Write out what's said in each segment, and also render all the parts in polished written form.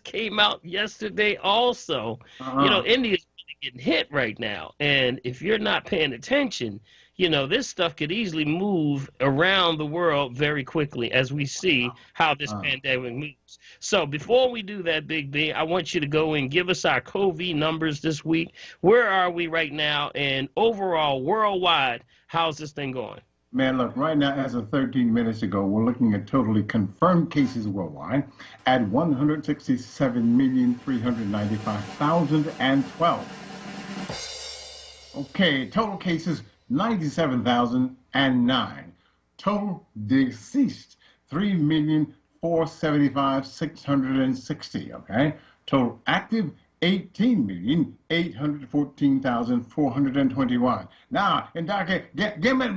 came out yesterday also. Uh-huh. India's really getting hit right now. And if you're not paying attention, this stuff could easily move around the world very quickly as we see how this Uh, pandemic moves. So before we do that, Big B, I want you to go and give us our COVID numbers this week. Where are we right now? And overall, worldwide, how's this thing going? Man, look, right now, as of 13 minutes ago, we're looking at totally confirmed cases worldwide at 167,395,012. Okay, total cases 97,009. Total deceased 3,475,660. Okay, total active 18,814,421. Now, and Doctor, give me the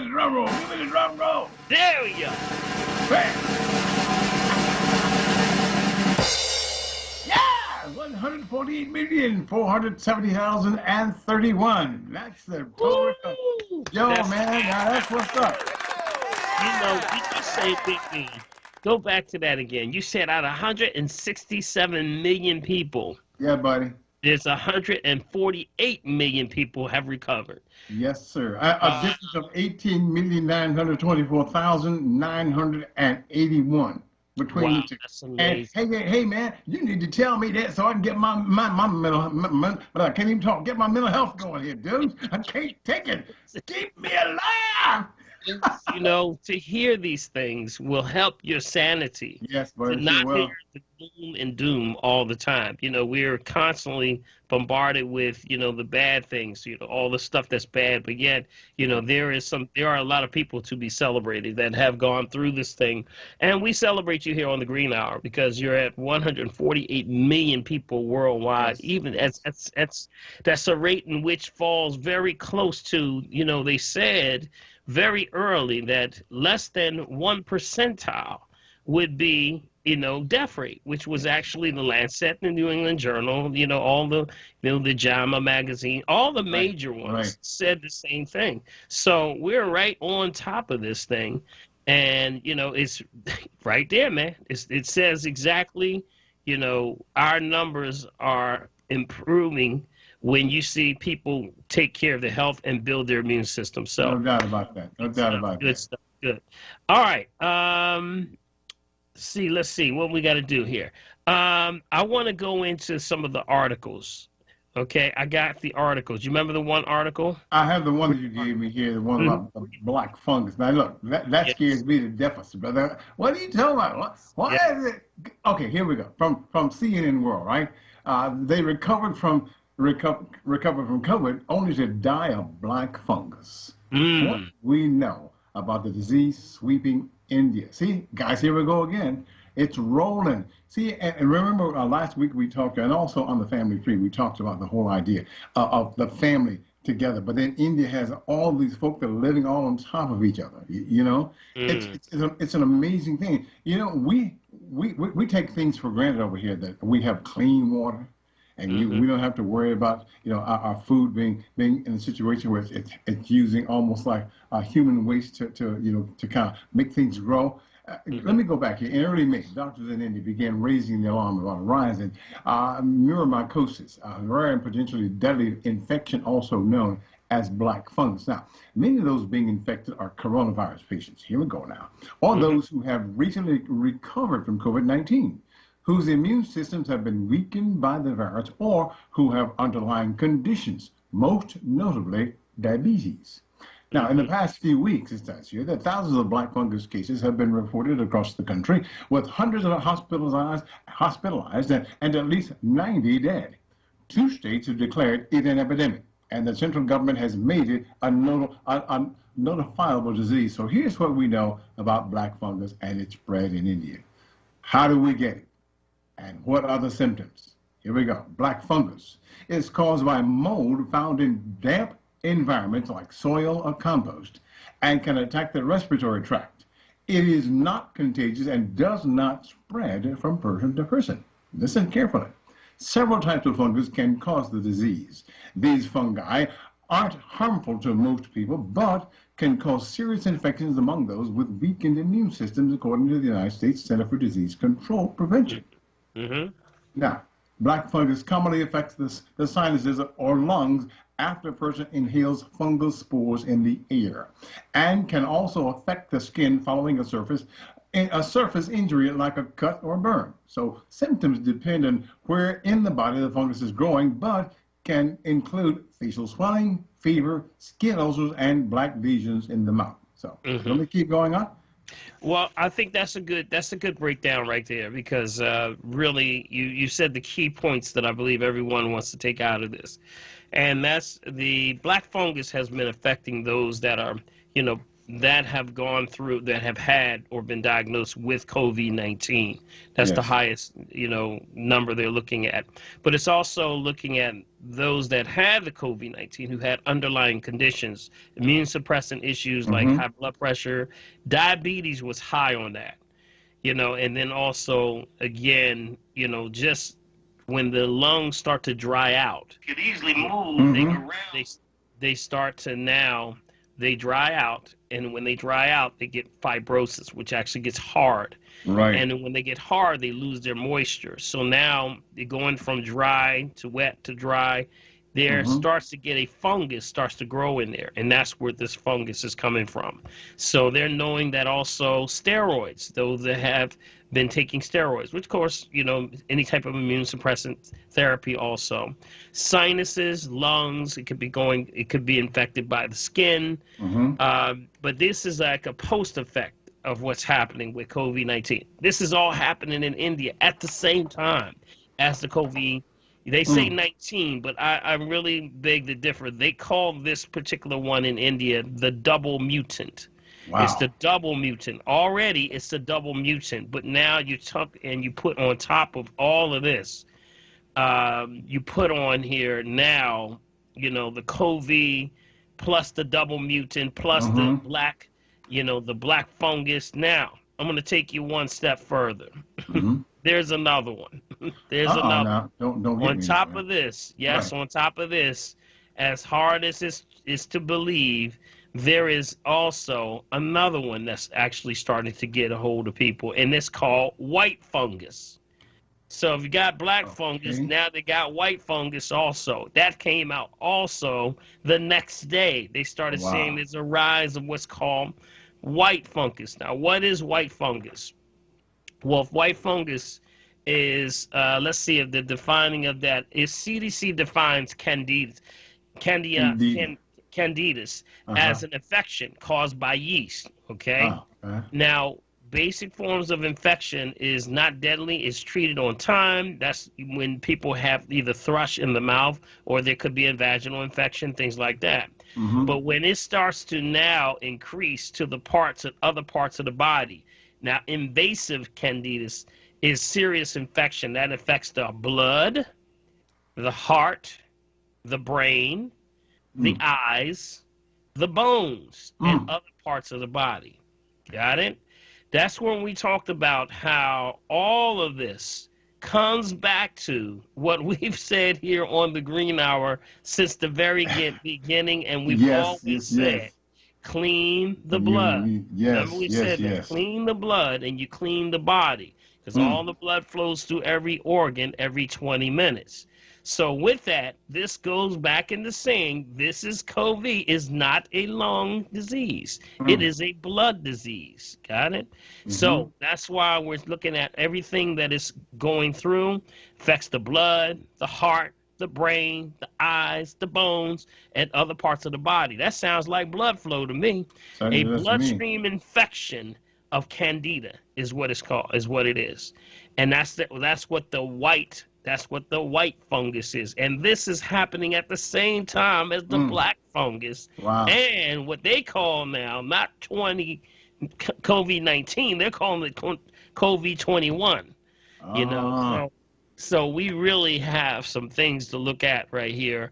drum roll, give me the drum roll. There we go. Bam. Yeah, 148,470,031. That's the total. Woo! Yo, That's man, now that's what's up. You just say Big B. Go back to that again. You said out of 167 million people, Yeah, buddy. there's 148 million people have recovered. Yes, sir. A Uh, difference of 18,924,981 between wow, the two. that's And amazing. hey, man, you need to tell me that so I can get my mental, but I can't even talk. Get my mental health going here, dude. I can't take it. Keep me alive. To hear these things will help your sanity. Yes, To buddy, sure not hear will. the gloom and doom all the time. We're constantly bombarded with, the bad things, all the stuff that's bad. But yet, there are a lot of people to be celebrated that have gone through this thing. And we celebrate you here on the Green Hour because you're at 148 million people worldwide. Yes, Even yes. that's a rate in which falls very close to, they said very early that less than 1 percentile would be, death rate, which was actually the Lancet, the New England Journal, all the JAMA magazine, all the Right, major right. ones said the same thing. So we're right on top of this thing. And, it's right there, man. It says exactly, our numbers are improving when you see people take care of their health and build their immune system. No So doubt about that. No good doubt stuff. about Good that. stuff. Good. All right. Let's see what we got to do here. I want to go into some of the articles. Okay, I got the articles. You remember the one article? I have the one that you gave me here, the one Mhm. about the black fungus. Now, look, that Yes. scares me to death, brother. What are you talking about? Why Yeah. is it? Okay, here we go. From CNN World, right? They recovered from COVID only to die of black fungus. What Mm. we know about the disease sweeping India. See, guys, here we go again. It's rolling. See, and remember last week we talked, and also on the family tree, we talked about the whole idea of the family together. But then India has all these folk that are living all on top of each other. Mm. It's an amazing thing. We take things for granted over here that we have clean water, and Hmm. we don't have to worry about our food being in a situation where it's using almost like human waste to kind of make things grow. Let Hmm. me go back here. In early May, doctors in India began raising the alarm about a rising mucormycosis, a rare and potentially deadly infection also known as black fungus. Now, many of those being infected are coronavirus patients. Here we go now. Or Hmm. those who have recently recovered from COVID-19, whose immune systems have been weakened by the virus, or who have underlying conditions, most notably diabetes. Now, in the Hmm. past few weeks, it says here that thousands of black fungus cases have been reported across the country, with hundreds of hospitalized and at least 90 dead. Two states have declared it an epidemic, and the central government has made it a notifiable disease. So here's what we know about black fungus and its spread in India. How do we get it? And what are the symptoms? Here we go. Black fungus is caused by mold found in damp environments like soil or compost and can attack the respiratory tract. It is not contagious and does not spread from person to person. Listen carefully. Several types of fungus can cause the disease. These fungi aren't harmful to most people, but can cause serious infections among those with weakened immune systems, according to the United States Center for Disease Control Prevention. Mm-hmm. Now, black fungus commonly affects the sinuses or lungs after a person inhales fungal spores in the air, and can also affect the skin following a surface injury like a cut or burn. So symptoms depend on where in the body the fungus is growing, but can include facial swelling, fever, skin ulcers, and black lesions in the mouth. So let Mm-hmm. me keep going on. Well, I think that's a good breakdown right there because really you said the key points that I believe everyone wants to take out of this, and that's the black fungus has been affecting those that are you know that have gone through that have had or been diagnosed with COVID-19. That's the Yes. highest number they're looking at, but it's also looking at those that had the COVID-19 who had underlying conditions, immune suppressant issues like Mm-hmm. high blood pressure, diabetes was high on that, and then also again, just when the lungs start to dry out, could easily move, they Mm-hmm. around. They start to now they dry out, and when they dry out, they get fibrosis, which actually gets hard. Right. And then when they get hard, they lose their moisture. So now they're going from dry to wet to dry. There Mm-hmm. starts to get a fungus starts to grow in there, and that's where this fungus is coming from. So they're knowing that also steroids, those that have been taking steroids, which of course, any type of immune suppressant therapy also. Sinuses, lungs, it could be infected by the skin. Mm-hmm. But this is like a post effect of what's happening with COVID-19. This is all happening in India at the same time as the COVID. They say Mm. 19, but I'm really big to differ. They call this particular one in India the double mutant. It's the Wow. double mutant. Already, it's the double mutant, but now you took and you put on top of all of this, you put on here now, the COVID plus the double mutant plus Mm-hmm. the black fungus. Now, I'm going to take you one step further. Mm-hmm. There's another one. There's Uh-oh, another now don't get on me now, top man. of this. Yes, Right. on top of this, as hard as this is to believe, there is also another one that's actually starting to get a hold of people, and it's called white fungus. So if you got black fungus, Okay. now they got white fungus also. That came out also the next day. They started saying Wow. there's a rise of what's called white fungus. Now, what is white fungus? Well, if white fungus is, let's see if the defining of that is CDC defines Candida, Indeed. Candidus Uh-huh. as an infection caused by yeast. Okay. Oh, okay. Now, basic forms of infection is not deadly, it's treated on time. That's when people have either thrush in the mouth or there could be a vaginal infection, things like that. Mm-hmm. But when it starts to now increase to the other parts of the body, now invasive candidus is serious infection that affects the blood, the heart, the brain, the Mm. eyes, the bones, and Mm. other parts of the body. Got it? That's when we talked about how all of this comes back to what we've said here on the Green Hour since the very beginning, and we've Yes, always yes, said, yes. clean the blood. Remember Yes, we yes, said that, yes. clean the blood and you clean the body because all Mm. the blood flows through every organ every 20 minutes. So with that, this goes back into saying this is COVID is not a lung disease. It Mm. is a blood disease. Got it? Mm-hmm. So that's why we're looking at everything that is going through, affects the blood, the heart, the brain, the eyes, the bones, and other parts of the body. That sounds like blood flow to me. A Certainly does to me. bloodstream infection of candida is what it's called, is what it is. And that's what the white fungus is. And this is happening at the same time as the Mm. black fungus Wow. and what they call now, not COVID-19, they're calling it COVID-21. Ah. So we really have some things to look at right here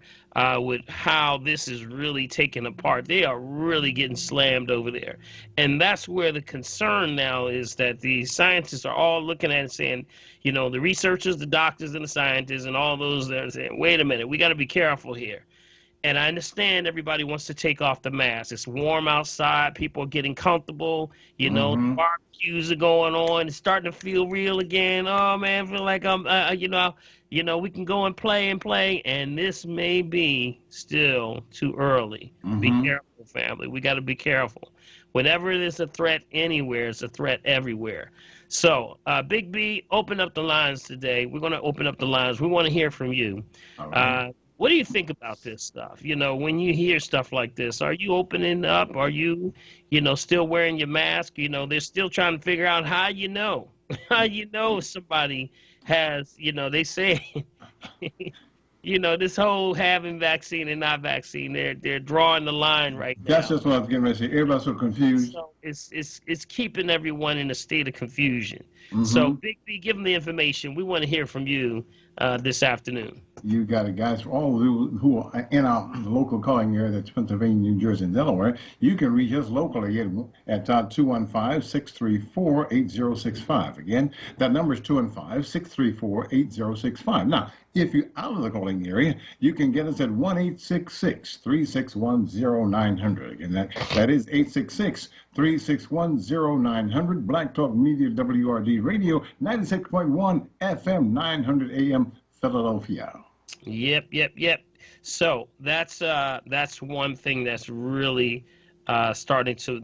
with how this is really taken apart. They are really getting slammed over there. And that's where the concern now is that the scientists are all looking at it saying, the researchers, the doctors, and the scientists, and all those that are saying, wait a minute, we got to be careful here. And I understand everybody wants to take off the mask. It's warm outside. People are getting comfortable. You know, Mm-hmm. barbecues are going on. It's starting to feel real again. Oh man, I feel like I'm, we can go and play. And this may be still too early. Be Mm-hmm. careful, family. We got to be careful. Whenever it is a threat anywhere, it's a threat everywhere. So, Big B, open up the lines today. We're going to open up the lines. We want to hear from you. All right. What do you think about this stuff? You know, when you hear stuff like this, are you opening up? Are you, still wearing your mask? You know, they're still trying to figure out how you know, how you know somebody has, they say, this whole having vaccine and not vaccine, they're drawing the line right That's now. just what I was getting ready to say. Everybody's so confused. So it's keeping everyone in a state of confusion. So Mm-hmm. Big B, give them the information. We want to hear from you this afternoon. You got it, guys. For all who are in our local calling area, that's Pennsylvania, New Jersey, and Delaware, you can reach us locally at 215-634-8065. Again, that number is 215-634-8065. Now, if you're out of the calling area, you can get us at 1-866-361-0900. Again, that is 866-361-0900. Black Talk Media, WRD Radio, 96.1 FM, 900 AM, Philadelphia. Yep. So that's one thing that's really starting to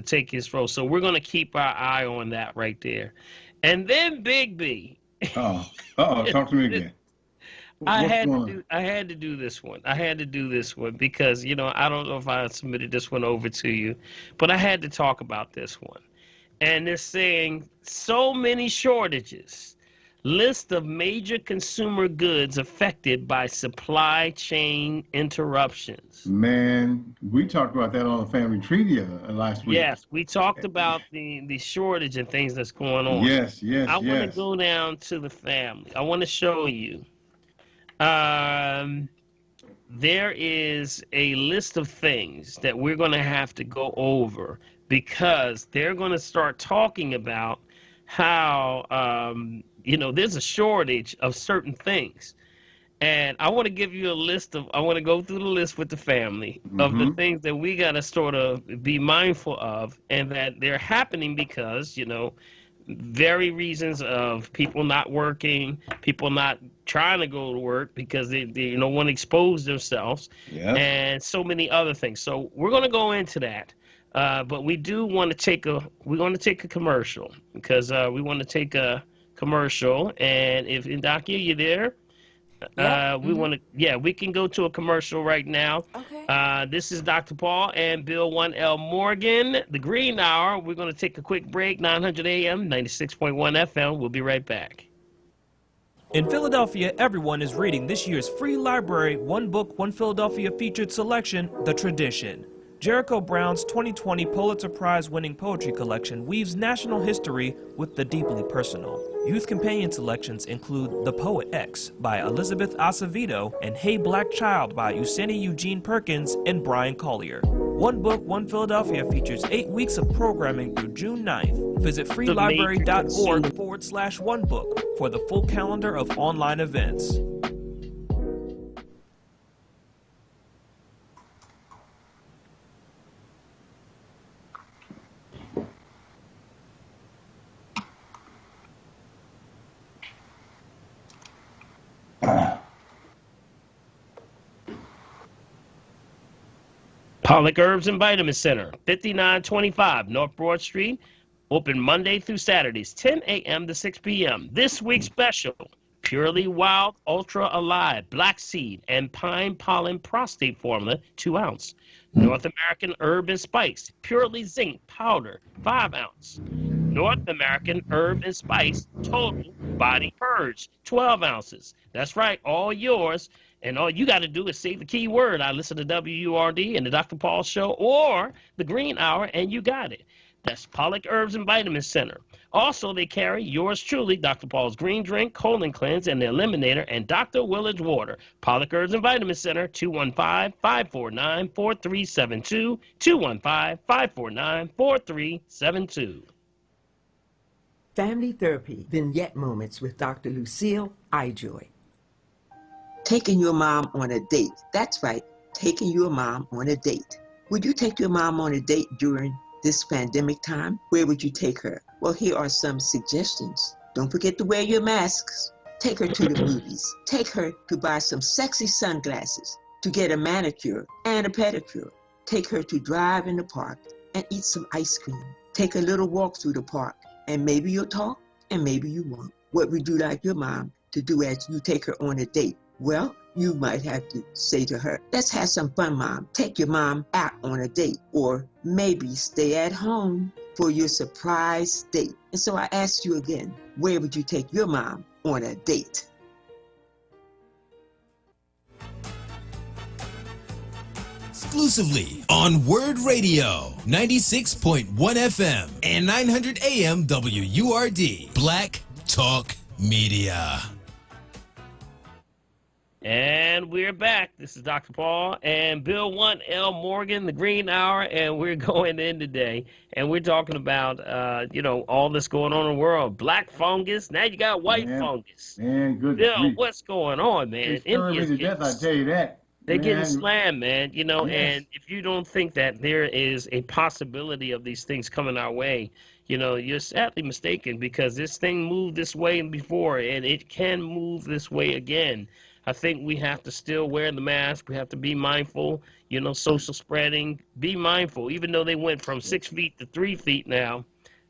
take its role. So we're going to keep our eye on that right there. And then Big B. Talk to me again. I had to do this one. I had to do this one because, I don't know if I submitted this one over to you, but I had to talk about this one. And they're saying so many shortages. List of major consumer goods affected by supply chain interruptions. Man, we talked about that on the family trivia last week. Yes, we talked about the shortage and things that's going on. Yes. I want to go down to the family. I want to show you. There is a list of things that we're going to have to go over because they're going to start talking about how, there's a shortage of certain things. And I want to give you I want to go through the list with the family of the things that we got to sort of be mindful of and that they're happening because, very reasons of people not working, people not trying to go to work because they want to expose themselves, and so many other things. So we're going to go into that, but we do want to take a commercial because we want to take a commercial. And if Indakia, you there? We can go to a commercial right now. Okay. This is Dr. Paul and Bill 1L Morgan, the Green Hour. We're going to take a quick break, 900 AM, 96.1 FM. We'll be right back. In Philadelphia, everyone is reading this year's free library, One Book, One Philadelphia featured selection, The Tradition. Jericho Brown's 2020 Pulitzer Prize-winning poetry collection weaves national history with the deeply personal. Youth companion selections include The Poet X by Elizabeth Acevedo and Hey Black Child by Useni Eugene Perkins and Brian Collier. One Book, One Philadelphia features 8 weeks of programming through June 9th. Visit freelibrary.org/onebook for the full calendar of online events. Pollock Herbs and Vitamin Center, 5925 North Broad Street, open Monday through Saturdays, 10 a.m. to 6 p.m. This week's special, Purely Wild Ultra Alive Black Seed and Pine Pollen Prostate Formula, 2 ounce. North American Herb and Spice, Purely Zinc Powder, 5 ounce. North American Herb and Spice Total Body Purge, 12 ounces. That's right, all yours. And all you got to do is say the key word. I listen to WURD and the Dr. Paul Show or the Green Hour, and you got it. That's Pollock Herbs and Vitamin Center. Also, they carry yours truly, Dr. Paul's Green Drink, Colon Cleanse, and the Eliminator, and Dr. Willard's Water. Pollock Herbs and Vitamin Center, 215-549-4372, 215-549-4372. Family Therapy Vignette Moments with Dr. Lucille Ijoy. Taking your mom on a date. That's right, taking your mom on a date. Would you take your mom on a date during this pandemic time? Where would you take her? Well, here are some suggestions. Don't forget to wear your masks. Take her to the movies. Take her to buy some sexy sunglasses, to get a manicure and a pedicure. Take her to drive in the park and eat some ice cream. Take a little walk through the park, and maybe you'll talk and maybe you won't. What would you like your mom to do as you take her on a date? Well, you might have to say to her, let's have some fun, Mom. Take your mom out on a date, or maybe stay at home for your surprise date. And so I ask you again, where would you take your mom on a date? Exclusively on WURD Radio, 96.1 FM and 900 AM WURD, Black Talk Media. And we're back. This is Dr. Paul and Bill 1L Morgan, the Green Hour, and we're going in today. And we're talking about, all that's going on in the world. Black fungus. Now you got white fungus. Man, good. Bill, what's going on, man? It's Indians to death, I tell you that. They're getting slammed, man. Yes. And if you don't think that there is a possibility of these things coming our way, you're sadly mistaken, because this thing moved this way before, and it can move this way again. I think we have to still wear the mask. We have to be mindful, social spreading. Be mindful, even though they went from 6 feet to 3 feet now.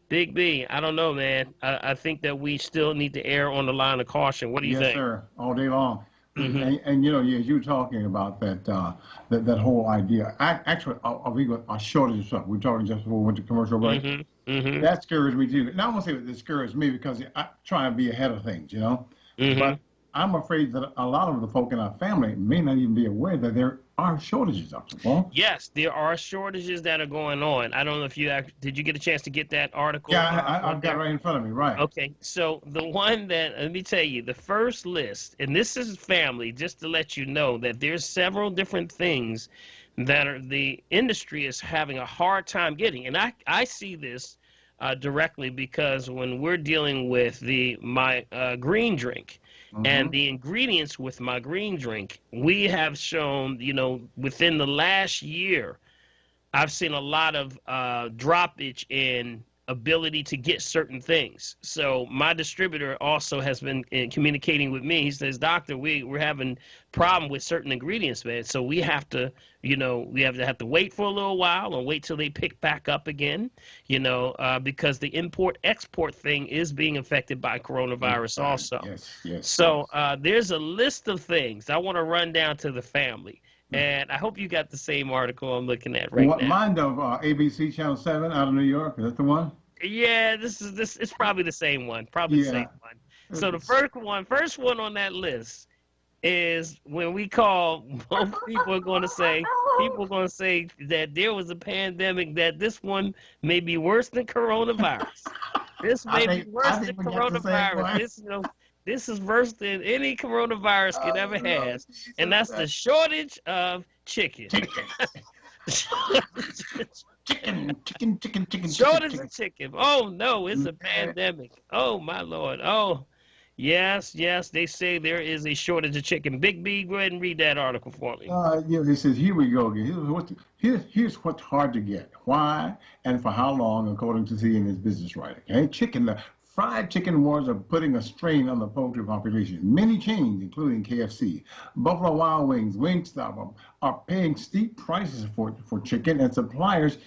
Big B, I don't know, man. I think that we still need to err on the line of caution. What do you think? Yes, sir, all day long. Mm-hmm. And as you were talking about that whole idea, a shortage of stuff. We're talking just before we went to commercial break. Mm-hmm. Mm-hmm. That scares me too. Now I won't say it discourages me, because I try and be ahead of things, Mm-hmm. But I'm afraid that a lot of the folk in our family may not even be aware that there are shortages, Dr. Paul. Yes, there are shortages that are going on. I don't know if did you get a chance to get that article? Yeah, I've got it right in front of me, right. Okay, so the one that, let me tell you, the first list, and this is family, just to let you know that there's several different things that the industry is having a hard time getting. And I see this directly, because when we're dealing with my green drink, mm-hmm. and the ingredients with my green drink, we have shown, within the last year, I've seen a lot of droppage in ability to get certain things. So my distributor also has been communicating with me. He says, Doctor, we're having problem with certain ingredients, man. So we have to, have to wait for a little while and wait till they pick back up again, because the import-export thing is being affected by coronavirus also. Yes. So there's a list of things I want to run down to the family. And I hope you got the same article I'm looking at now. Mine of ABC Channel 7 out of New York. Is that the one? Yeah, this it's probably the same one. The same one. So the first one on that list is when we call, both people are going to say that there was a pandemic, that this one may be worse than coronavirus. This may be worse than coronavirus. This is worse than any coronavirus could ever have, and that's the shortage of chicken. Chicken. Shortage of chicken. Oh no, it's a pandemic. Oh my Lord. Oh, yes. They say there is a shortage of chicken. Big B, go ahead and read that article for me. It says, here we go again. Here's what's hard to get. Why and for how long, according to CNN business writer. Okay, the fried chicken wars are putting a strain on the poultry population. Many chains, including KFC, Buffalo Wild Wings, Wingstop, are paying steep prices for chicken, and suppliers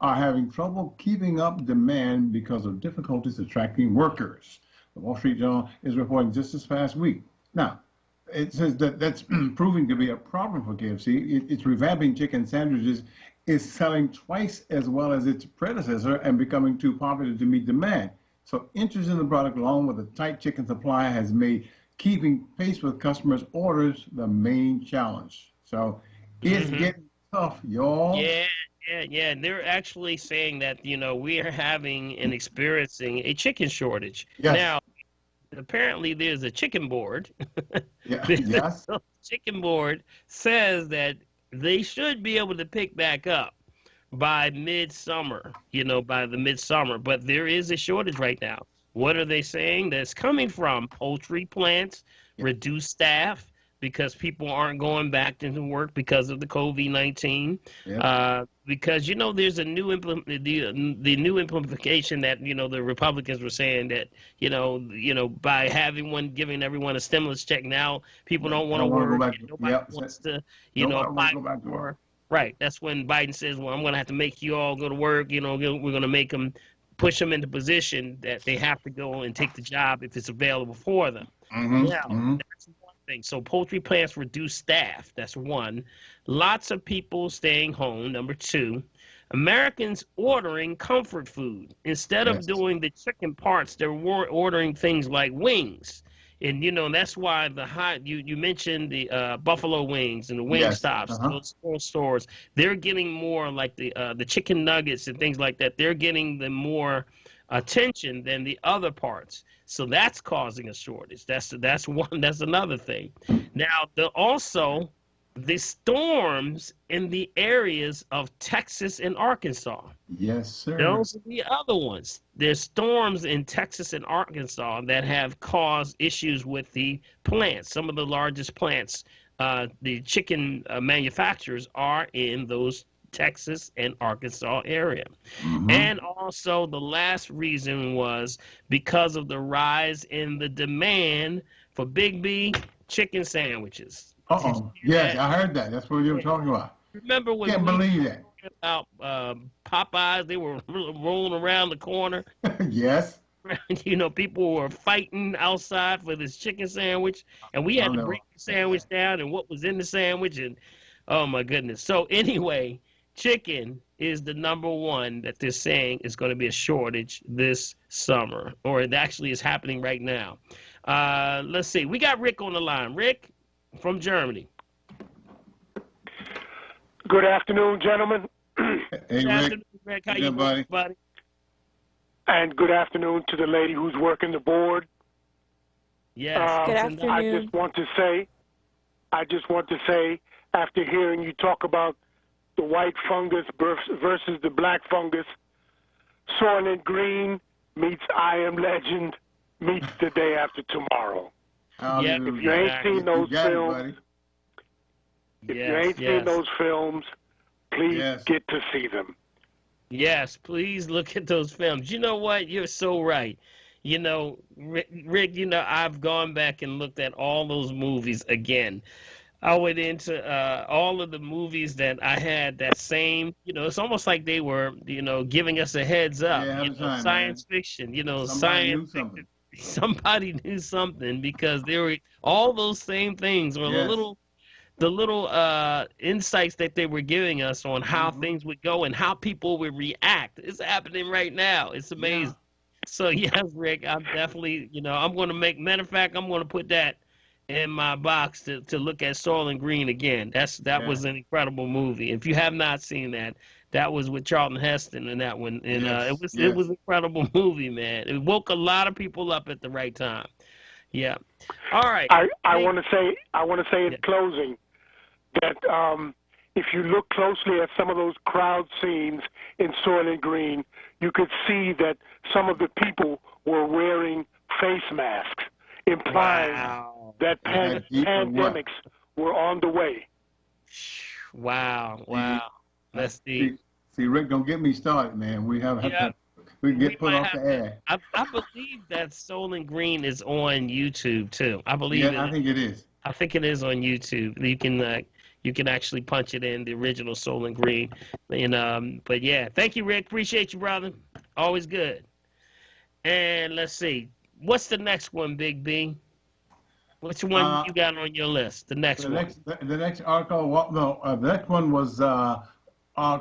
are having trouble keeping up demand because of difficulties attracting workers. The Wall Street Journal is reporting just this past week. Now, it says that's proving to be a problem for KFC. It's revamping chicken sandwiches, is selling twice as well as its predecessor and becoming too popular to meet demand. So interest in the product, along with a tight chicken supply, has made keeping pace with customers' orders the main challenge. So it's getting tough, y'all. Yeah. And they're actually saying that, we are having and experiencing a chicken shortage. Yes. Now, apparently there's a chicken board. Yes. The chicken board says that they should be able to pick back up by midsummer, by the midsummer. But there is a shortage right now. What are they saying? That's coming from poultry plants, reduced staff, because people aren't going back into work because of the COVID-19. Yep. Because there's a new the new implementation that the Republicans were saying that by giving everyone a stimulus check, now people don't want to work. Nobody wants to apply go back to for. work. Right. That's when Biden says, "Well, I'm going to have to make you all go to work. We're going to make them." Push them into position that they have to go and take the job if it's available for them. Now, that's one thing. So poultry plants reduce staff. That's one. Lots of people staying home. Number two, Americans ordering comfort food. Instead of doing the chicken parts, they're ordering things like wings. And that's why you mentioned the buffalo wings and the wing stops, those small stores. They're getting more like the chicken nuggets and things like that. They're getting the more attention than the other parts. So that's causing a shortage. That's one. That's another thing. Now also the storms in the areas of Texas and Arkansas. Yes, sir. Those are the other ones. There's storms in Texas and Arkansas that have caused issues with the plants. Some of the largest plants, the chicken manufacturers, are in those Texas and Arkansas area. And also the last reason was because of the rise in the demand for Big B chicken sandwiches. Yes, I heard that. That's what you were talking about. Remember when Can't believe that. About Popeyes, they were rolling around the corner. Yes. People were fighting outside for this chicken sandwich, and we had to break the sandwich down and what was in the sandwich, and oh my goodness. So anyway, chicken is the number one that they're saying is going to be a shortage this summer, or it actually is happening right now. Let's see. We got Rick on the line. Rick from Germany. Good afternoon, gentlemen. Hey, Rick. How you doing, buddy? And good afternoon to the lady who's working the board. Yes. Good afternoon. I just want to say, after hearing you talk about the white fungus versus the black fungus, Soylent Green meets I Am Legend meets The Day After Tomorrow. If you ain't seen those films, those films, please get to see them. Yes, please look at those films. You know what? You're so right. Rick, I've gone back and looked at all those movies again. I went into all of the movies that I had that same, it's almost like they were, giving us a heads up. Science fiction, somebody knew something because they were all those same things, or the little insights that they were giving us on how things would go and how people would react. It's happening right now. It's amazing. Yeah. So yes, Rick, I'm definitely, I'm going to matter of fact, I'm going to put that in my box to look at Soylent Green again. That was an incredible movie. If you have not seen that, that was with Charlton Heston in that one, and it was an incredible movie, man. It woke a lot of people up at the right time. Yeah. All right. I want to say in closing that if you look closely at some of those crowd scenes in Soylent Green, you could see that some of the people were wearing face masks, implying that pandemics were on the way. Wow. Let's see. See, Rick, don't get me started, man. We get put off the air. I believe that Soylent Green is on YouTube too. I believe. Yeah, I think it is. I think it is on YouTube. You can actually punch it in, the original Soylent Green. And but yeah, thank you, Rick. Appreciate you, brother. Always good. And let's see, what's the next one, Big B? Which one you got on your list? The next one. The next article. The next one was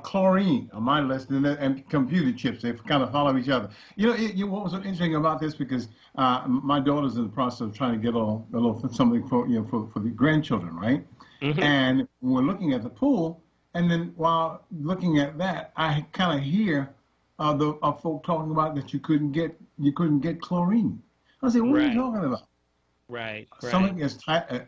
chlorine on my list, and computer chips. They kind of follow each other. What was so interesting about this, because my daughter's in the process of trying to get a little something for the grandchildren, right? And we're looking at the pool, and then while looking at that, I kind of hear the folk talking about that you couldn't get chlorine. I say, what are you talking about? Right. Something as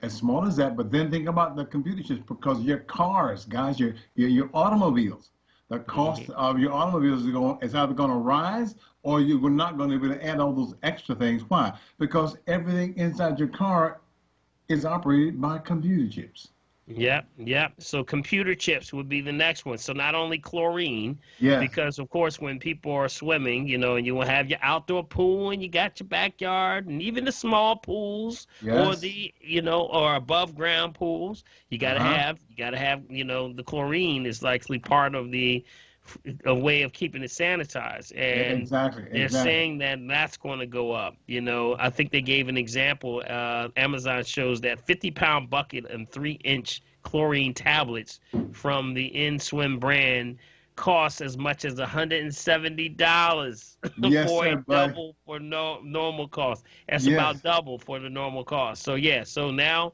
small as that, but then think about the computer chips, because your cars, guys, your automobiles, the cost of your automobiles is either going to rise, or you're not going to be able to add all those extra things. Why? Because everything inside your car is operated by computer chips. Yep, yep. So computer chips would be the next one. So not only chlorine, Yes. because of course when people are swimming, and you will have your outdoor pool and you got your backyard and even the small pools or Yes. or above ground pools, you gotta have the chlorine is likely part of a way of keeping it sanitized. And Exactly. they're saying that that's going to go up. I think they gave an example. Amazon shows that 50-pound bucket and 3-inch chlorine tablets from the InSwim brand cost as much as $170 Yes, for sir, a buddy. double for normal cost. That's Yes. about double for the normal cost. So so now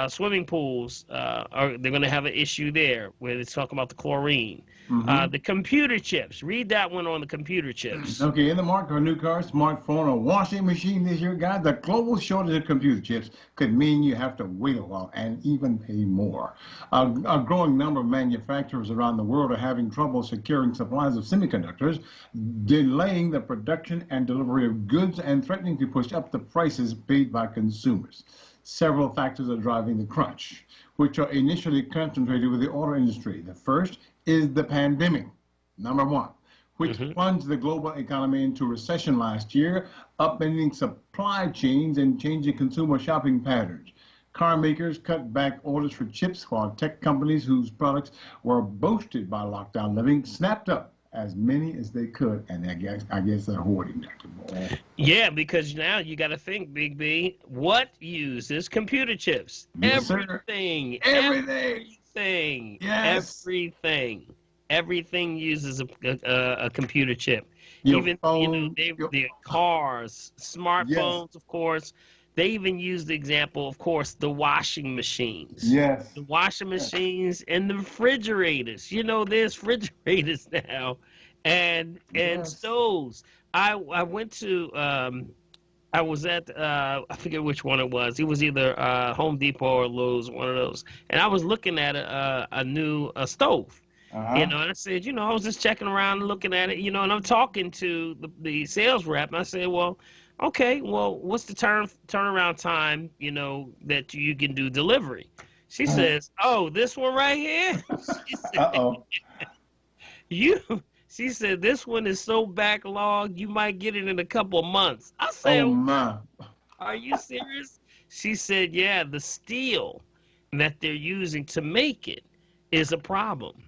swimming pools they're going to have an issue there where it's talking about the chlorine. The computer chips. Read that one on the computer chips. Okay, in the market for a new car, smartphone, or washing machine this year, guys, the global shortage of computer chips could mean you have to wait a while and even pay more. A growing number of manufacturers around the world are having trouble securing supplies of semiconductors, delaying the production and delivery of goods and threatening to push up the prices paid by consumers. Several factors are driving the crunch, which are initially concentrated with the auto industry. The first is the pandemic, number one, which plunged the global economy into recession last year, upending supply chains and changing consumer shopping patterns. Car makers cut back orders for chips, while tech companies whose products were boosted by lockdown living snapped up as many as they could, and I guess they're hoarding, Dr. Moore. Yeah, because now you got to think, Big B, what uses computer chips? Yes, sir. Everything. Everything. Yes. Everything uses a computer chip. Your Even phone, their cars, smartphones, Yes. of course. They even use the example, of course, the washing machines. Yes. The washing machines and the refrigerators. There's refrigerators now, and Yes. stoves. I went to I was at I forget which one it was. It was either Home Depot or Lowe's, one of those. And I was looking at a new stove. And I said, I was just checking around and looking at it, and I'm talking to the sales rep, and I said, well, okay, well, what's the turnaround time, that you can do delivery? She says, oh, this one right here? She said, she said, this one is so backlogged, you might get it in a couple of months. I said, Oh, my. are you serious? She said, yeah, the steel that they're using to make it is a problem,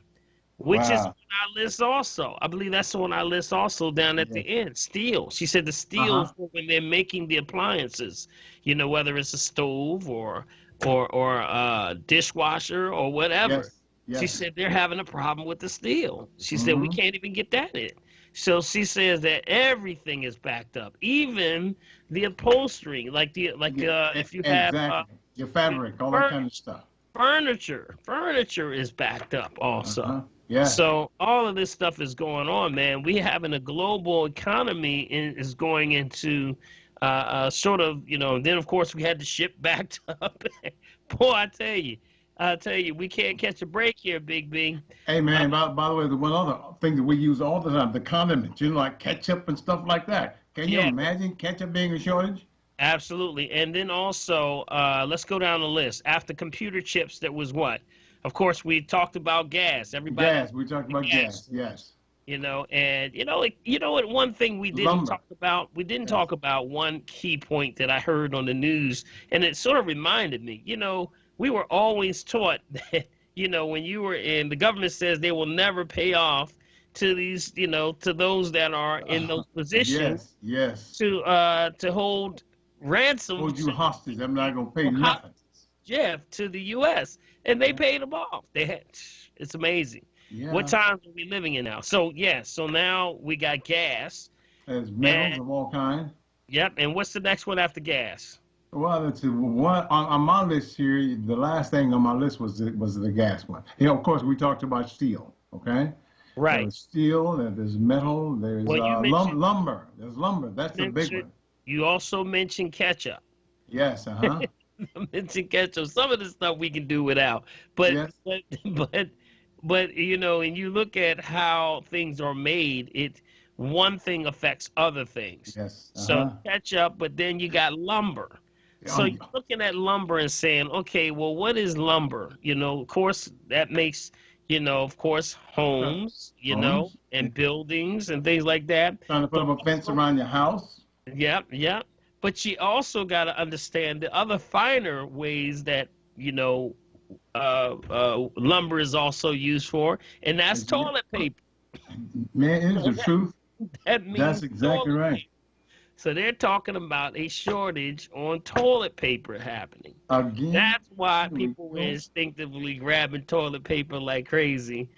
which is on our list also. I believe that's on our list also down at the end, steel. She said the steel for when they're making the appliances, whether it's a stove or a dishwasher or whatever. Yes. Yes. She said they're having a problem with the steel. She said we can't even get that in. So she says that everything is backed up, even the upholstery, if you have your fabric, all that kind of stuff. Furniture is backed up also. Yeah. So all of this stuff is going on, man. We having a global economy is going into sort of, and then of course we had the ship backed up. Boy, I tell you, we can't catch a break here, Big B. Hey, man, by the way, the one other thing that we use all the time, the condiments, like ketchup and stuff like that. Can you imagine ketchup being a shortage? Absolutely. And then also, let's go down the list. After computer chips, there was what? Of course, we talked about gas. Everybody. Gas. We talked about gas. Yes. And what? One thing we didn't talk about. We didn't talk about one key point that I heard on the news, and it sort of reminded me. We were always taught that, when you were in, the government says they will never pay off to these, to those that are in those positions. Yes. To hold ransom. Hold you hostage. I'm not gonna pay nothing. Yeah, to the U.S. and they paid them off. It's amazing. Yeah. What times are we living in now? So so now we got gas. There's metals of all kinds. Yep. And what's the next one after gas? Well, let's see. One on my list here. The last thing on my list was the gas one. Of course, we talked about steel. Okay. Right. There's steel. There's metal. There's lumber. There's lumber. That's the big one. You also mentioned ketchup. Yes. Mentioned ketchup. Some of the stuff we can do without, but and you look at how things are made. One thing affects other things. Yes. So ketchup, but then you got lumber. So you're looking at lumber and saying, okay, well, what is lumber? Of course, that makes, of course, homes, and buildings and things like that. Trying to put up a fence around your house. Yep, yep. But you also got to understand the other finer ways that, lumber is also used for, and that's toilet paper. Man, it's the truth. That means that's exactly right. Paper. So they're talking about a shortage on toilet paper happening. Again, that's why people were instinctively grabbing toilet paper like crazy.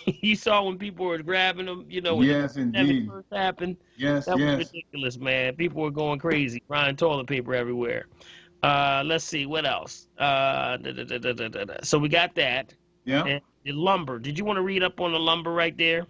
You saw when people were grabbing them, when yes, the indeed. first happened. Yes, that was ridiculous, man. People were going crazy, buying toilet paper everywhere. Let's see, what else? So we got that. Yeah. And the lumber. Did you want to read up on the lumber right there?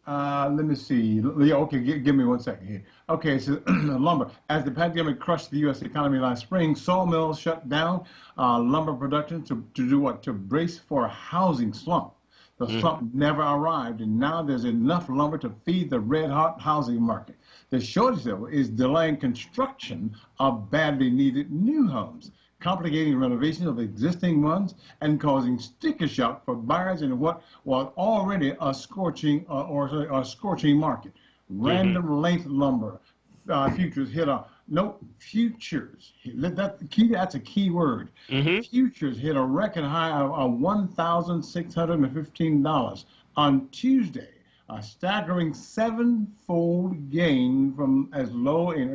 Let me see. Yeah, okay, give me 1 second here. Okay, so lumber. As the pandemic crushed the U.S. economy last spring, sawmills shut down lumber production to do what? To brace for a housing slump. The slump never arrived, and now there's enough lumber to feed the red-hot housing market. The shortage, though, is delaying construction of badly needed new homes, complicating renovation of existing ones, and causing sticker shock for buyers in what was already a scorching market. Random length lumber futures hit a futures. That's a key word. Futures hit a record high of $1,615 on Tuesday. A staggering seven-fold gain from as low in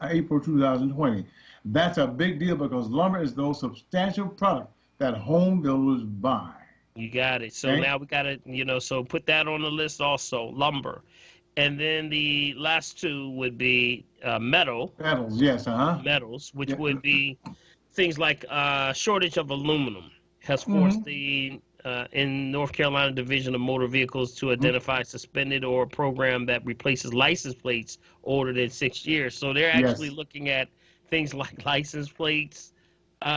April 2020. That's a big deal because lumber is the most substantial product that home builders buy. You got it. So now we got to, so put that on the list also, lumber. And then the last two would be metals, yes, metals, which would be things like shortage of aluminum has forced the in North Carolina Division of Motor Vehicles to identify suspended or a program that replaces license plates older than 6 years. So they're actually looking at things like license plates. We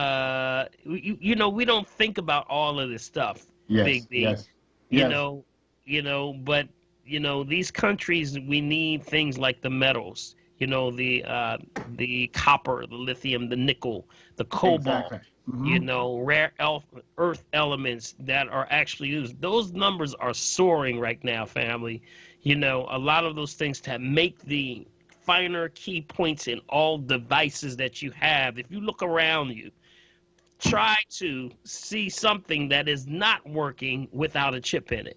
don't think about all of this stuff. Big B. But these countries, we need things like the metals. The copper, the lithium, the nickel, the cobalt. Exactly. Rare earth elements that are actually used. Those numbers are soaring right now, family. A lot of those things to make the finer key points in all devices that you have. If you look around you, try to see something that is not working without a chip in it.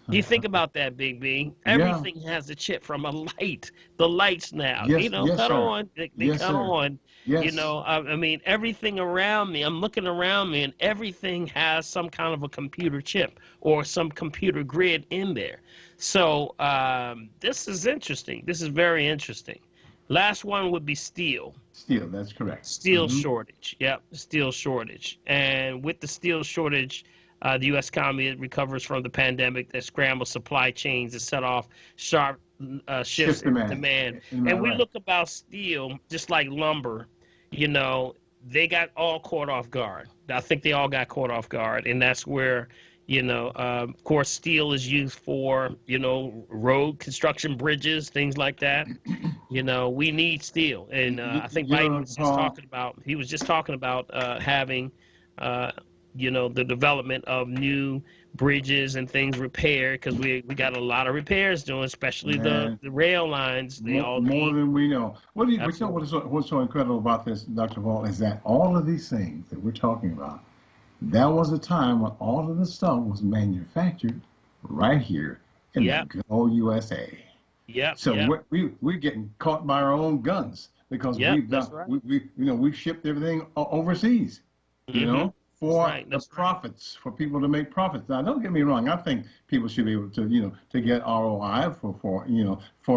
Do you think about that, Big B? Everything has a chip from a light. The lights now, cut on. They cut on. Yes. I mean, everything around me, I'm looking around me, and everything has some kind of a computer chip or some computer grid in there. So this is interesting. This is very interesting. Last one would be steel. Steel, that's correct. Steel shortage. Yep, steel shortage. And with the steel shortage, the U.S. economy recovers from the pandemic that scrambled supply chains and set off sharp shifts in demand. And we look about steel, just like lumber, they got all caught off guard. I think they all got caught off guard. And that's where, of course, steel is used for, road construction, bridges, things like that. We need steel. And I think Biden was just talking about having the development of new bridges and things repaired, because we got a lot of repairs doing, especially the rail lines. They all more than we know. What's so incredible about this, Dr. Hall, is that all of these things that we're talking about, there was a time when all of the stuff was manufactured right here in the good old USA. So we're getting caught by our own guns because we've shipped everything overseas. For the profits, for people to make profits. Now, don't get me wrong. I think people should be able to, to get ROI for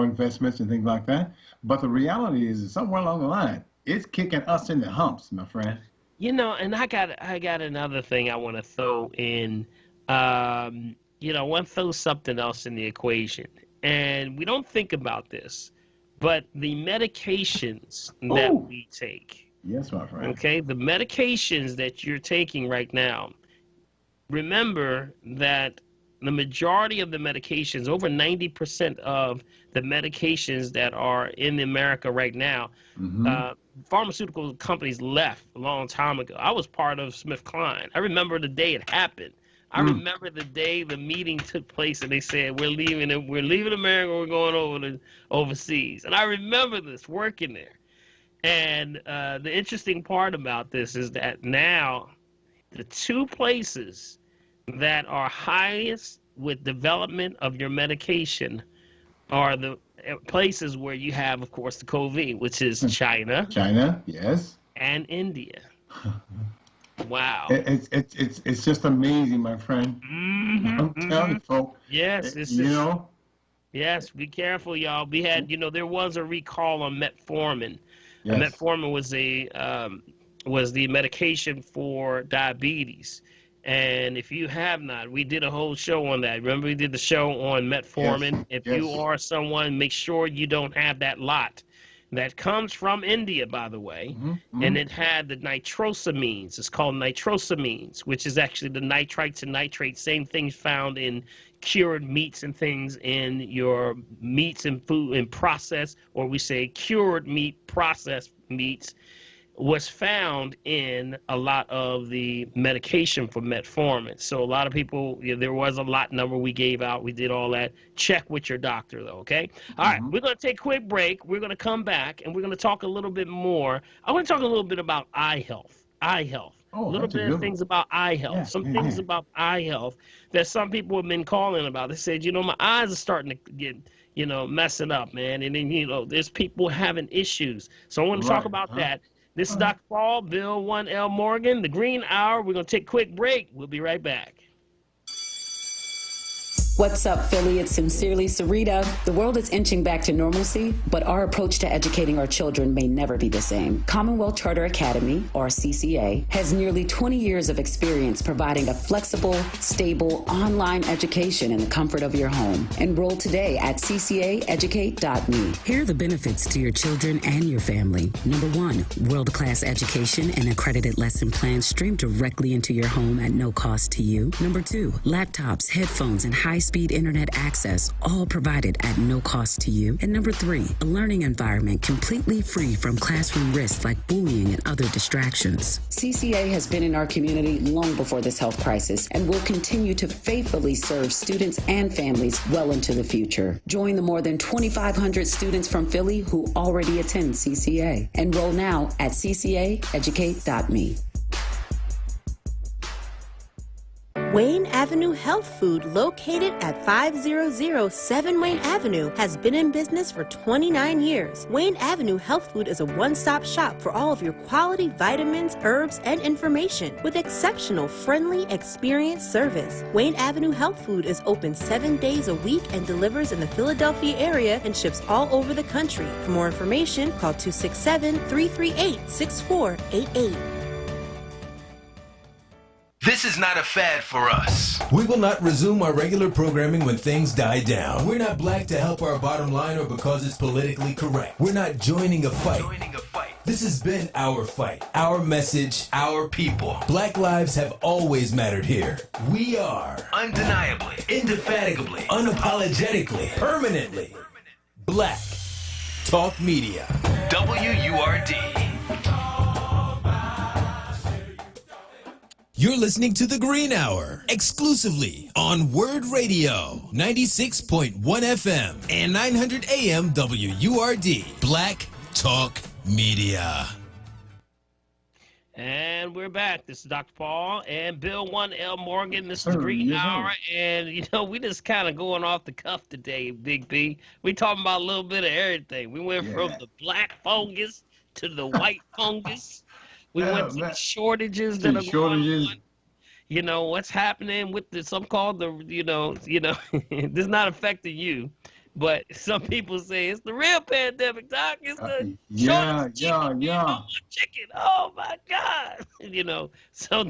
investments and things like that. But the reality is, somewhere along the line, it's kicking us in the humps, my friend. And I got another thing I want to throw in. I want to throw something else in the equation, and we don't think about this, but the medications that we take. Yes, my friend. Okay, the medications that you're taking right now, remember that the majority of the medications, over 90% of the medications that are in America right now, pharmaceutical companies left a long time ago. I was part of SmithKline. I remember the day it happened. I remember the day the meeting took place and they said, we're leaving America, we're going overseas. And I remember this, working there. And the interesting part about this is that now the two places that are highest with development of your medication are the places where you have, of course, the COVID, which is China. China, yes. And India. Wow. It's just amazing, my friend. I'm telling you, folks. Yes. Yes, be careful, y'all. We had, there was a recall on metformin. Yes. Metformin was the medication for diabetes. And if you have not, we did a whole show on that. Remember, we did the show on metformin. Yes. If you are someone, make sure you don't have that lot. That comes from India, by the way. And it had the nitrosamines. It's called nitrosamines, which is actually the nitrites and nitrates, same things found in cured meats and things in your meats and food and processed, or we say cured meat, processed meats, was found in a lot of the medication for metformin. So a lot of people, there was a lot number we gave out. We did all that. Check with your doctor, though, okay? All right, we're going to take a quick break. We're going to come back, and we're going to talk a little bit more. I want to talk a little bit about eye health. A little bit of things about eye health. Things about eye health that some people have been calling about. They said, my eyes are starting to get, messing up, man. And then, there's people having issues. So I want to talk about that. This is Dr. Paul, Bill 1L Morgan, The Green Hour. We're going to take a quick break. We'll be right back. What's up, Philly? It's Sincerely Sarita. The world is inching back to normalcy, but our approach to educating our children may never be the same. Commonwealth Charter Academy, or CCA, has nearly 20 years of experience providing a flexible, stable, online education in the comfort of your home. Enroll today at ccaeducate.me. Here are the benefits to your children and your family. Number 1, world-class education and accredited lesson plans streamed directly into your home at no cost to you. Number 2, laptops, headphones, and high-speed internet access, all provided at no cost to you. And number 3, a learning environment completely free from classroom risks like bullying and other distractions. CCA has been in our community long before this health crisis and will continue to faithfully serve students and families well into the future. Join the more than 2,500 students from Philly who already attend CCA. Enroll now at ccaeducate.me. Wayne Avenue Health Food, located at 5007 Wayne Avenue, has been in business for 29 years. Wayne Avenue Health Food is a one-stop shop for all of your quality vitamins, herbs, and information with exceptional, friendly, experienced service. Wayne Avenue Health Food is open 7 days a week and delivers in the Philadelphia area and ships all over the country. For more information, call 267-338-6488. This is not a fad for us. We will not resume our regular programming when things die down. We're not black to help our bottom line or because it's politically correct. We're not joining a fight. This has been our fight, our message, our people. Black lives have always mattered here. We are undeniably, indefatigably, unapologetically, permanently Black Talk Media. WURD. You're listening to The Green Hour, exclusively on WURD Radio, 96.1 FM and 900 AM WURD, Black Talk Media. And we're back. This is Dr. Paul and Bill 1L Morgan. This is The Green Hour. And, we just kind of going off the cuff today, Big B. We talking about a little bit of everything. We went from the black fungus to the white fungus. We went to the shortages that are going on. What's happening with the so-called, this is not affecting you, but some people say it's the real pandemic, Doc. It's the chicken. Oh my God. So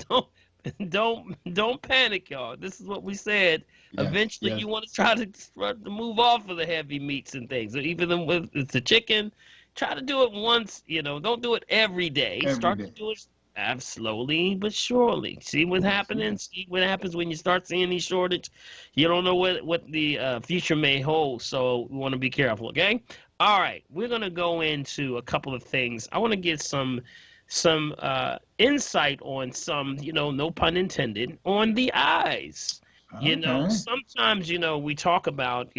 don't panic, y'all. This is what we said. Eventually you want to try to move off of the heavy meats and things. So even with the chicken, try to do it once, don't do it every day. To do it slowly but surely. See what's happening? See what happens when you start seeing these shortages? You don't know what the future may hold, so we want to be careful, okay? All right, we're going to go into a couple of things. I want to get some insight on some, no pun intended, on the eyes. Sometimes, we talk about,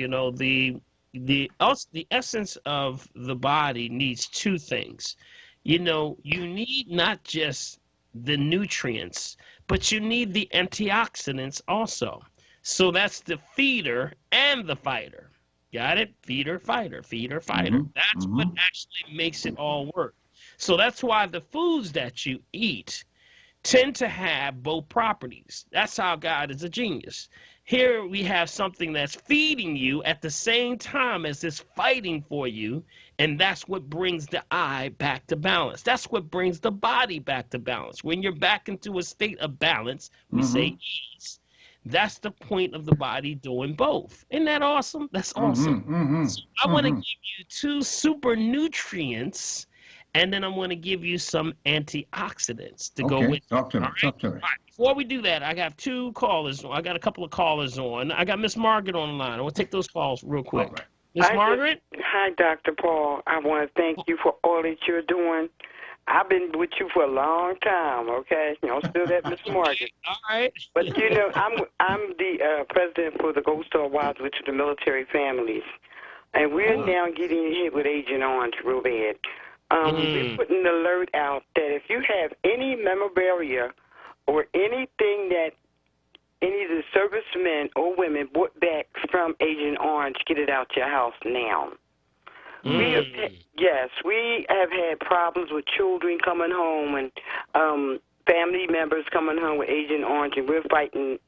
the essence of the body needs two things. You need not just the nutrients, but you need the antioxidants also. So that's the feeder and the fighter. Got it? Feeder, fighter, feeder, fighter. That's what actually makes it all work. So that's why the foods that you eat tend to have both properties. That's how God is a genius. Here we have something that's feeding you at the same time as it's fighting for you, and that's what brings the eye back to balance. That's what brings the body back to balance. When you're back into a state of balance, we say ease. That's the point of the body doing both. Isn't that awesome? That's awesome. So I want to give you two super nutrients, and then I'm going to give you some antioxidants to go with. Talk to me. All right. Before we do that, I got two callers. I got a couple of callers on. I got Miss Margaret on the line. I want to take those calls real quick. Right. Miss Margaret? Hi, Dr. Paul. I want to thank you for all that you're doing. I've been with you for a long time, okay? Still that Miss Margaret. All right. But, I'm the president for the Gold Star Wives, which are the military families. And we're now getting hit with Agent Orange real bad. We're putting an alert out that if you have any memorabilia or anything that any of the servicemen or women brought back from Agent Orange, get it out your house now. We have had problems with children coming home and family members coming home with Agent Orange, and we're fighting,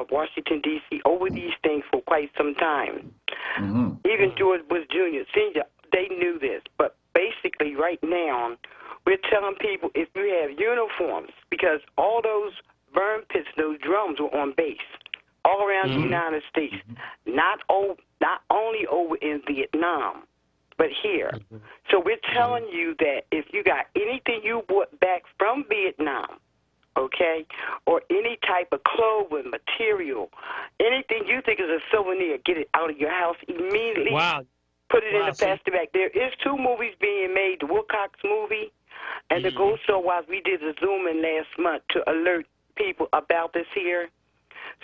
Washington, D.C. over these things for quite some time. Even George Bush Jr., Sr., they knew this, but basically right now we're telling people if you have uniforms, because all those burn pits, those drums were on base all around the United States, not only over in Vietnam, but here. So we're telling you that if you got anything you brought back from Vietnam, okay, or any type of clothing, material, anything you think is a souvenir, get it out of your house immediately. Wow. Put it in the plastic bag. There is two movies being made, the Wilcox movie and the Gold Star Wives. We did a Zoom-in last month to alert people about this here.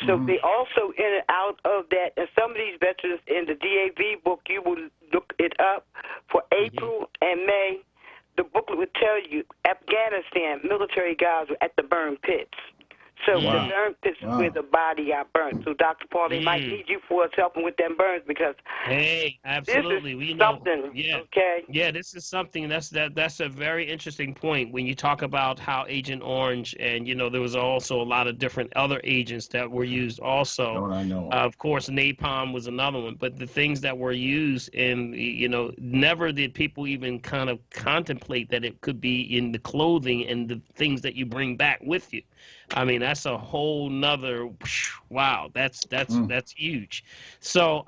So they also in and out of that. And some of these veterans in the DAV book, you will look it up for April and May. The booklet would tell you Afghanistan military guys were at the burn pits. So the burn pits is where the body got burnt. So Dr. Paul, they might need you for us helping with them burns because absolutely. This is something. Okay. Yeah, this is something that's a very interesting point when you talk about how Agent Orange and there was also a lot of different other agents that were used also. I know. Of course, napalm was another one, but the things that were used in never did people even kind of contemplate that it could be in the clothing and the things that you bring back with you. I mean, that's a whole nother, wow, that's huge. So,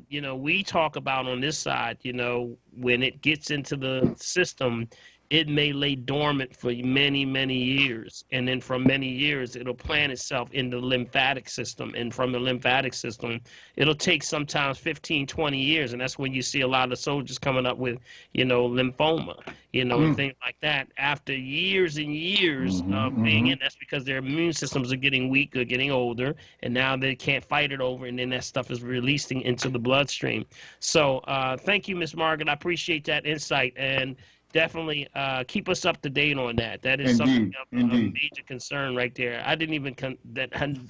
we talk about on this side, when it gets into the system, it may lay dormant for many, many years. And then from many years, it'll plant itself in the lymphatic system. And from the lymphatic system, it'll take sometimes 15, 20 years. And that's when you see a lot of soldiers coming up with, lymphoma, and things like that. After years and years of being in, that's because their immune systems are getting weaker, getting older, and now they can't fight it over. And then that stuff is releasing into the bloodstream. So thank you, Ms. Margaret. I appreciate that insight. And definitely keep us up to date on that. That is something of a major concern right there. I didn't even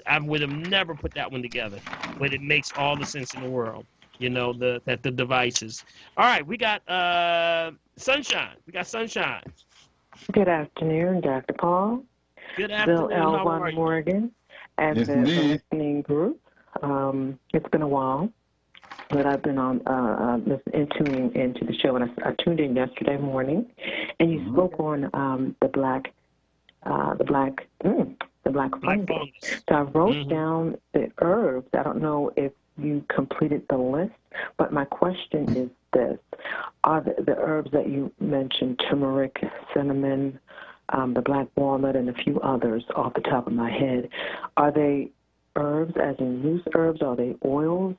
I would have never put that one together, but it makes all the sense in the world. The devices. All right, we got Sunshine. Good afternoon, Dr. Paul. Good afternoon. Bill L1 Morgan and the listening group. It's been a while. But I've been on tuning into the show, and I tuned in yesterday morning, and you spoke on the black fungus. So I wrote down the herbs. I don't know if you completed the list, but my question is this: are the herbs that you mentioned, turmeric, cinnamon, the black walnut, and a few others off the top of my head. Are they herbs, as in loose herbs? Are they oils?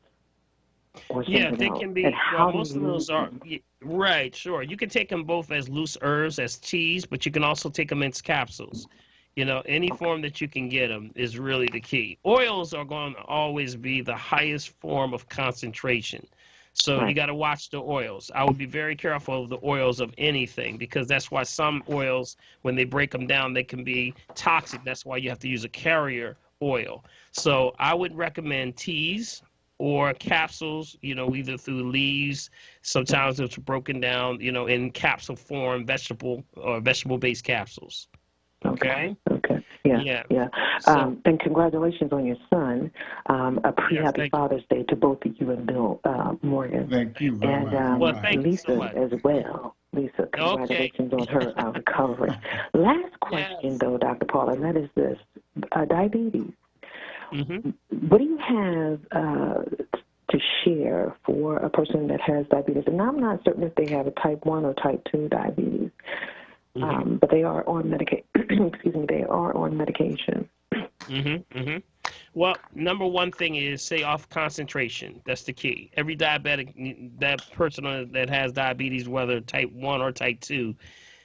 Or Yeah, they else? can be. And how Well, do most of you use those are them? right. Sure, you can take them both as loose herbs, as teas, but you can also take them in capsules. You know, any form that you can get them is really the key. Oils are going to always be the highest form of concentration. So you got to watch the oils. I would be very careful of the oils of anything, because that's why some oils, when they break them down, they can be toxic. That's why you have to use a carrier oil. So I would recommend teas or capsules, you know, either through leaves. Sometimes it's broken down, you know, in capsule form, vegetable-based capsules. Okay. Okay. Yeah. So, and congratulations on your son. A happy Father's Day to both of you and Bill Morgan. Thank you very much. Well, thank Lisa you so much. as well. Lisa, congratulations on her recovery. Last question, though, Dr. Paula, and that is this: diabetes. Mm-hmm. What do you have to share for a person that has diabetes? And I'm not certain if they have a type 1 or type 2 diabetes. But they are on they are on medication. Well, number one thing is stay off concentration. That's the key. Every diabetic, that person that has diabetes, whether type 1 or type 2,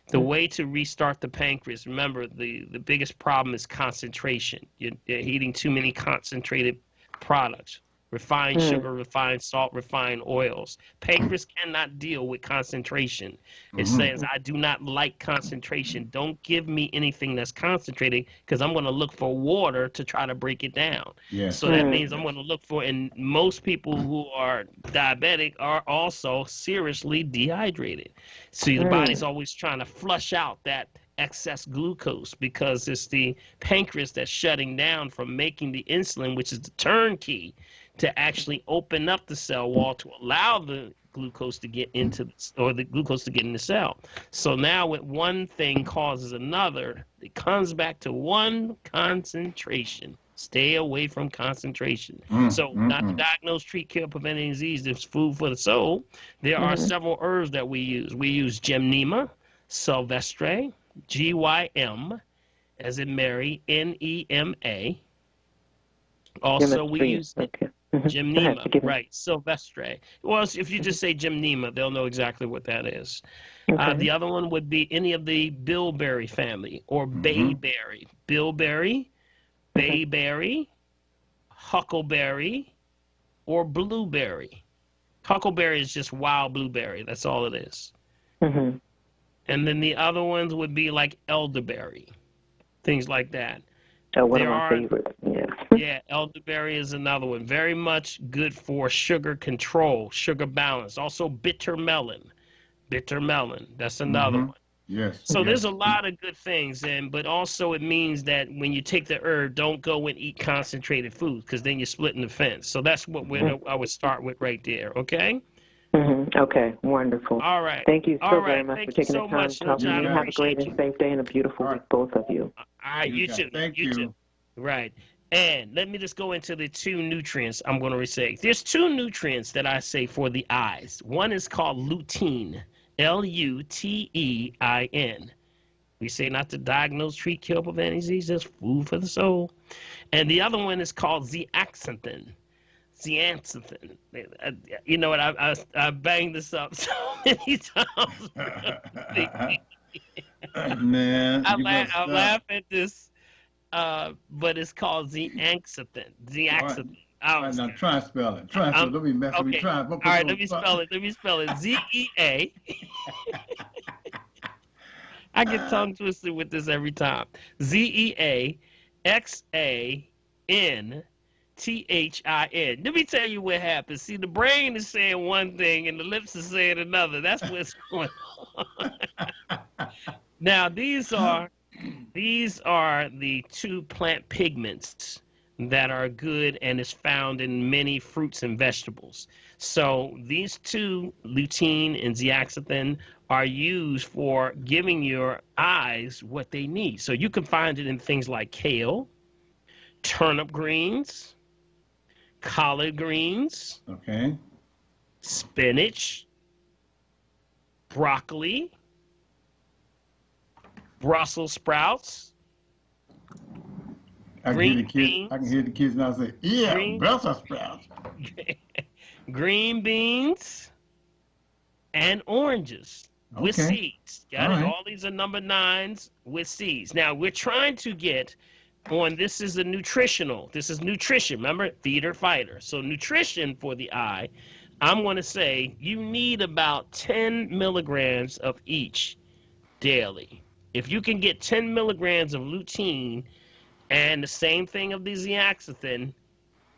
the way to restart the pancreas, remember, the biggest problem is concentration. You're eating too many concentrated products. Refined sugar, refined salt, refined oils. Pancreas cannot deal with concentration. It says, I do not like concentration. Don't give me anything that's concentrated, because I'm going to look for water to try to break it down. Yes. So that means I'm going to look for, and most people who are diabetic are also seriously dehydrated. So the body's always trying to flush out that excess glucose, because it's the pancreas that's shutting down from making the insulin, which is the turnkey to actually open up the cell wall to allow the glucose to get into, or the glucose to get in the cell. So now when one thing causes another, it comes back to one: concentration. Stay away from concentration. So not to diagnose, treat, cure, prevent any disease. It's food for the soul. There are several herbs that we use. We use Gymnema, Sylvestre, Gym, as in Mary, Nema. Also, we use Gymnema, right, Sylvestre. Well, if you just say Gymnema, they'll know exactly what that is. The other one would be any of the bilberry family, or bayberry. Bilberry, bayberry, huckleberry, or blueberry. Huckleberry is just wild blueberry. That's all it is. And then the other ones would be like elderberry, things like that. One of my favorites. Yeah, elderberry is another one. Very much good for sugar control, sugar balance. Also bitter melon. Bitter melon, that's another one. Yes. So there's a lot of good things, but also it means that when you take the herb, don't go and eat concentrated food, because then you're splitting the fence. So that's what I would start with right there, okay? Okay, wonderful. All right. Thank you so very much for taking the time to talk to me. Have a great and safe day and a beautiful week, both of you. All right, you too. Thank you too. Right. And let me just go into the two nutrients I'm going to say. There's two nutrients that I say for the eyes. One is called lutein, Lutein. We say not to diagnose, treat, cure, prevent disease, just food for the soul. And the other one is called zeaxanthin. Zeaxanthin. You know what? I banged this up so many times. Man, I laugh at this, but it's called zeaxanthin. Zeaxanthin. All right, now try to spell it. Let me mess with me. Try. All right, let me spell it. ZEA. I get tongue twisted with this every time. ZEAXANTHIN. Let me tell you what happens. See, the brain is saying one thing and the lips are saying another. That's what's going on. Now, these are the two plant pigments that are good and is found in many fruits and vegetables. So these two, lutein and zeaxanthin, are used for giving your eyes what they need. So you can find it in things like kale, turnip greens, collard greens, spinach, broccoli, Brussels sprouts. I can hear the kids now say, yeah, Brussels sprouts. Green beans and oranges with seeds. Got it? All these are number 9s with seeds. Now, we're trying to get on, this is nutrition. Remember, feeder, fighter. So nutrition for the eye, I'm going to say you need about 10 milligrams of each daily. If you can get 10 milligrams of lutein and the same thing of the zeaxanthin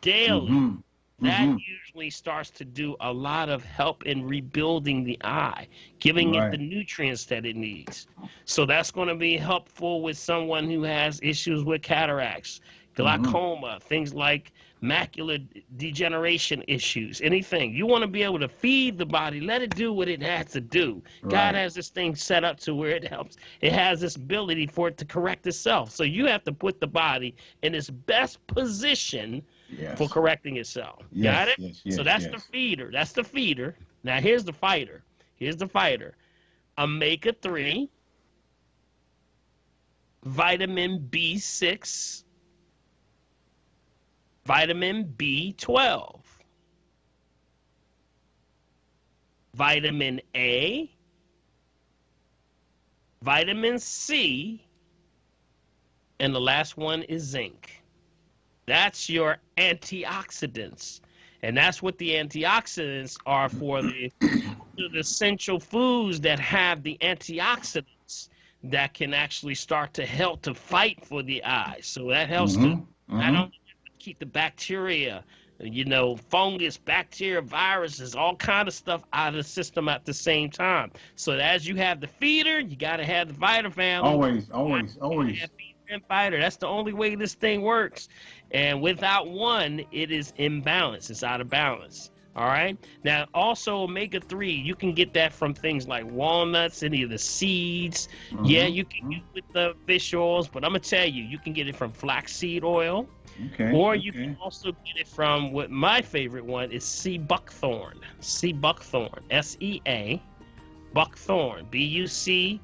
daily, that usually starts to do a lot of help in rebuilding the eye, giving it the nutrients that it needs. So that's going to be helpful with someone who has issues with cataracts, glaucoma, things like macular degeneration issues, anything. You want to be able to feed the body, let it do what it has to do. God has this thing set up to where it helps. It has this ability for it to correct itself. So you have to put the body in its best position for correcting itself. Got it? So that's the feeder. That's the feeder. Now here's the fighter. Omega-3, vitamin B6, vitamin B12, vitamin A, vitamin C, and the last one is zinc. That's your antioxidants. And that's what the antioxidants are for, the essential foods that have the antioxidants that can actually start to help to fight for the eye. So that helps to not only keep the bacteria, fungus, bacteria, viruses, all kind of stuff out of the system at the same time. So as you have the feeder, you got to have the fighter family. Always. And fighter. That's the only way this thing works. And without one, it is imbalanced. It's out of balance. All right. Now, also omega-3, you can get that from things like walnuts, any of the seeds. Yeah, you can use it with the fish oils, but I'm gonna tell you, you can get it from flaxseed oil. Or you can also get it from what my favorite one is sea buckthorn. Sea buckthorn. S-E-A buckthorn. B-U-C-K-T-H-O-R-N.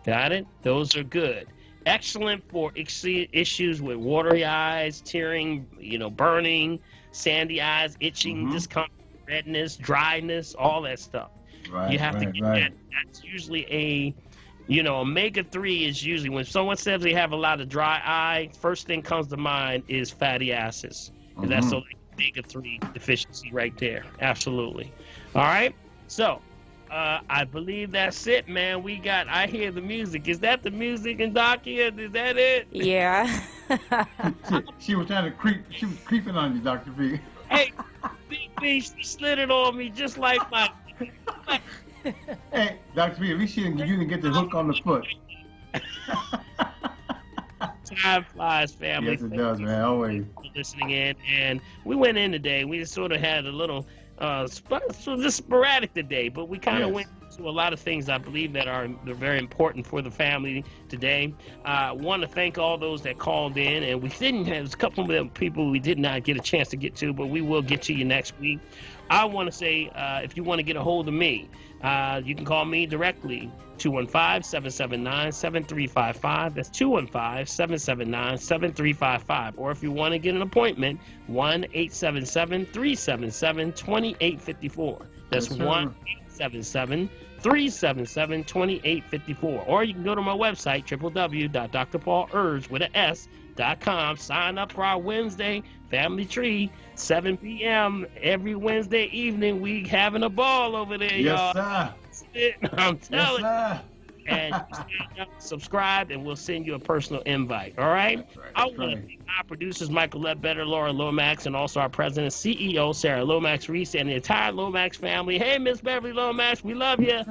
Got it? Those are good. Excellent for issues with watery eyes, tearing, burning, sandy eyes, itching, discomfort, redness, dryness, all that stuff. You have to get that. That's usually omega-3 is usually, when someone says they have a lot of dry eye, first thing comes to mind is fatty acids. And that's omega-3 deficiency right there. Absolutely. All right? So, I believe that's it, man. I hear the music. Is that the music in Docia? Is that it? Yeah. she was trying to creep. She was creeping on you, Dr. V. Hey, B, she slid it on me just like my... Hey, Dr. V, at least you didn't get the hook on the foot. Time flies, family. Yes, it does, man. Always. Listening in, and we went in today. We sort of had a little... just sporadic today, but we kind of went into a lot of things I believe that are very important for the family today. I want to thank all those that called in, and we didn't have a couple of people we did not get a chance to get to, but we will get to you next week. I want to say, if you want to get a hold of me, you can call me directly, 215-779-7355. That's 215-779-7355. Or if you want to get an appointment, 1-877-377-2854. That's 1-877-377-2854. Or you can go to my website, www.drpaulurge.com. Sign up for our Wednesday Family Tree, 7 p.m. every Wednesday evening. We having a ball over there, y'all. Sir. I'm telling you. And subscribe, and we'll send you a personal invite. All right? I want to thank our producers, Michael Ledbetter, Laura Lomax, and also our president, CEO, Sarah Lomax Reese, and the entire Lomax family. Hey, Miss Beverly Lomax, we love you.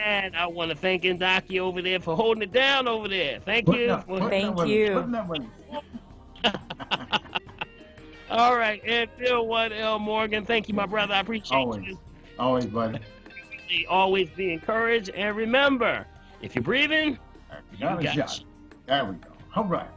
And I want to thank Indaki over there for holding it down over there. Thank you. Thank you. All right, and Bill 1L Morgan, thank you, my brother. I appreciate you. Always, buddy. Always be encouraged, and remember, if you're breathing, you got a shot. There we go. All right.